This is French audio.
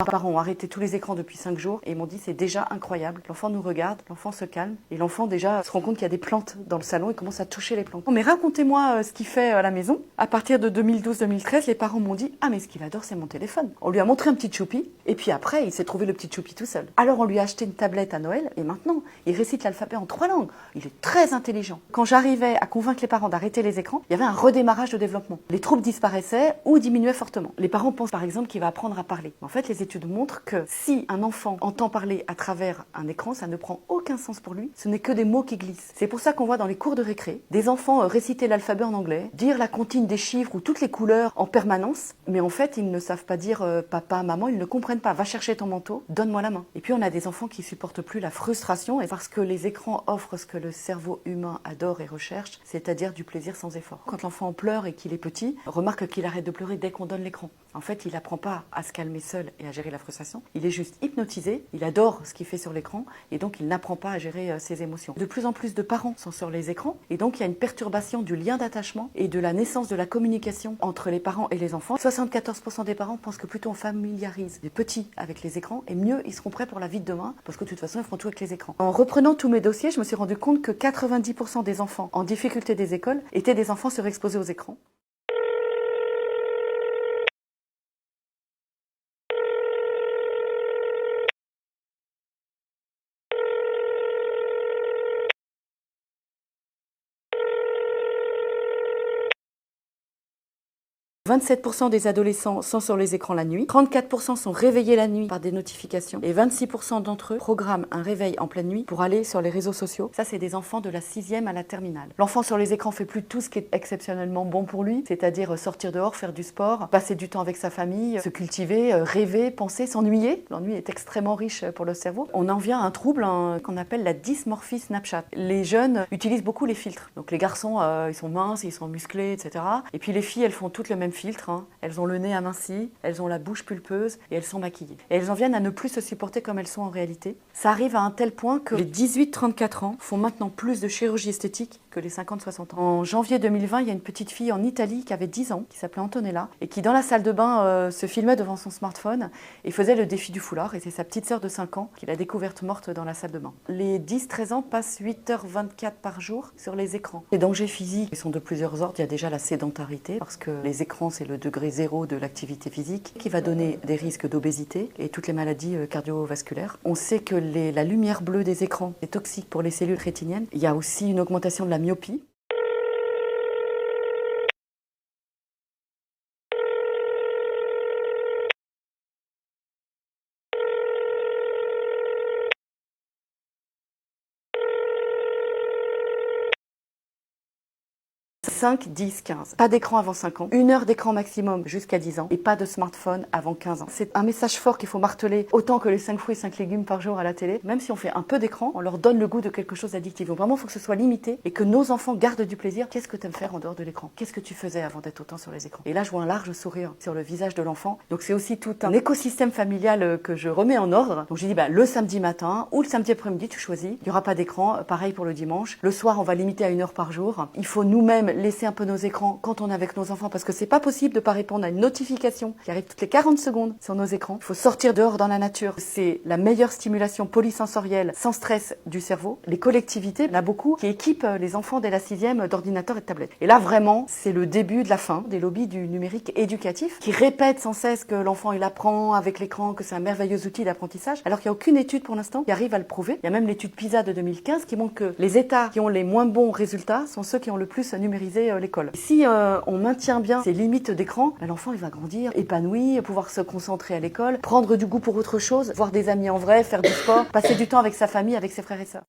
Mes parents ont arrêté tous les écrans depuis 5 jours et ils m'ont dit c'est déjà incroyable. L'enfant nous regarde, l'enfant se calme et l'enfant déjà se rend compte qu'il y a des plantes dans le salon et commence à toucher les plantes. Oh, mais racontez-moi ce qu'il fait à la maison. À partir de 2012-2013, les parents m'ont dit ah mais ce qu'il adore c'est mon téléphone. On lui a montré un petit choupi et puis après il s'est trouvé le petit choupi tout seul. Alors on lui a acheté une tablette à Noël et maintenant il récite l'alphabet en 3 langues. Il est très intelligent. Quand j'arrivais à convaincre les parents d'arrêter les écrans, il y avait un redémarrage de développement. Les troubles disparaissaient ou diminuaient fortement. Les parents pensent par exemple qu'il va apprendre à parler. En fait, les études montrent que si un enfant entend parler à travers un écran, ça ne prend aucun sens pour lui. Ce n'est que des mots qui glissent. C'est pour ça qu'on voit dans les cours de récré des enfants réciter l'alphabet en anglais, dire la comptine des chiffres ou toutes les couleurs en permanence, mais en fait, ils ne savent pas dire papa, maman, ils ne comprennent pas. Va chercher ton manteau, donne-moi la main. Et puis on a des enfants qui supportent plus la frustration et parce que les écrans offrent ce que le cerveau humain adore et recherche, c'est-à-dire du plaisir sans effort. Quand l'enfant pleure et qu'il est petit, remarque qu'il arrête de pleurer dès qu'on donne l'écran. En fait, il n'apprend pas à se calmer seul et à gérer la frustration. Il est juste hypnotisé, il adore ce qu'il fait sur l'écran et donc il n'apprend pas à gérer ses émotions. De plus en plus de parents sont sur les écrans et donc il y a une perturbation du lien d'attachement et de la naissance de la communication entre les parents et les enfants. 74% des parents pensent que plutôt on familiarise les petits avec les écrans et mieux ils seront prêts pour la vie de demain parce que de toute façon ils feront tout avec les écrans. En reprenant tous mes dossiers, je me suis rendu compte que 90% des enfants en difficulté des écoles étaient des enfants surexposés aux écrans. 27% des adolescents sont sur les écrans la nuit, 34% sont réveillés la nuit par des notifications et 26% d'entre eux programment un réveil en pleine nuit pour aller sur les réseaux sociaux. Ça, c'est des enfants de la 6e à la terminale. L'enfant sur les écrans fait plus tout ce qui est exceptionnellement bon pour lui, c'est-à-dire sortir dehors, faire du sport, passer du temps avec sa famille, se cultiver, rêver, penser, s'ennuyer. L'ennui est extrêmement riche pour le cerveau. On en vient à un trouble qu'on appelle la dysmorphie Snapchat. Les jeunes utilisent beaucoup les filtres. Donc les garçons, ils sont minces, ils sont musclés, etc. Et puis les filles, elles font toutes le même filtre, hein. Elles ont le nez aminci, elles ont la bouche pulpeuse et elles sont maquillées. Et elles en viennent à ne plus se supporter comme elles sont en réalité. Ça arrive à un tel point que les 18-34 ans font maintenant plus de chirurgie esthétique que les 50-60 ans. En janvier 2020, il y a une petite fille en Italie qui avait 10 ans, qui s'appelait Antonella, et qui dans la salle de bain se filmait devant son smartphone et faisait le défi du foulard. Et c'est sa petite sœur de 5 ans qui l'a découverte morte dans la salle de bain. Les 10-13 ans passent 8h24 par jour sur les écrans. Les dangers physiques sont de plusieurs ordres. Il y a déjà la sédentarité, parce que les écrans, c'est le degré zéro de l'activité physique, qui va donner des risques d'obésité et toutes les maladies cardiovasculaires. On sait que la lumière bleue des écrans est toxique pour les cellules rétiniennes. Il y a aussi une augmentation de la myopie. « 5, 10, 15. Pas d'écran avant 5 ans, 1 heure d'écran maximum jusqu'à 10 ans et pas de smartphone avant 15 ans. C'est un message fort qu'il faut marteler autant que les 5 fruits et 5 légumes par jour à la télé. Même si on fait un peu d'écran, on leur donne le goût de quelque chose d'addictif. Donc vraiment, il faut que ce soit limité et que nos enfants gardent du plaisir. Qu'est-ce que tu aimes faire en dehors de l'écran? Qu'est-ce que tu faisais avant d'être autant sur les écrans? Et là, je vois un large sourire sur le visage de l'enfant. Donc c'est aussi tout un écosystème familial que je remets en ordre. Donc j'ai dit, le samedi matin ou le samedi après-midi, tu choisis. Il n'y aura pas d'écran. Pareil pour le dimanche. Le soir, on va limiter à 1 heure par jour. Il faut nous-mêmes laisser un peu nos écrans quand on est avec nos enfants parce que c'est pas possible de pas répondre à une notification qui arrive toutes les 40 secondes sur nos écrans. Il faut sortir dehors dans la nature. C'est la meilleure stimulation polysensorielle sans stress du cerveau. Les collectivités, il y en a beaucoup qui équipent les enfants dès la 6e d'ordinateurs et de tablettes. Et là vraiment, c'est le début de la fin des lobbies du numérique éducatif qui répètent sans cesse que l'enfant il apprend avec l'écran, que c'est un merveilleux outil d'apprentissage alors qu'il n'y a aucune étude pour l'instant qui arrive à le prouver. Il y a même l'étude PISA de 2015 qui montre que les États qui ont les moins bons résultats sont ceux qui ont le plus numérisé l'école. Si on maintient bien ces limites d'écran, l'enfant il va grandir épanoui, pouvoir se concentrer à l'école, prendre du goût pour autre chose, voir des amis en vrai, faire du sport, passer du temps avec sa famille, avec ses frères et sœurs.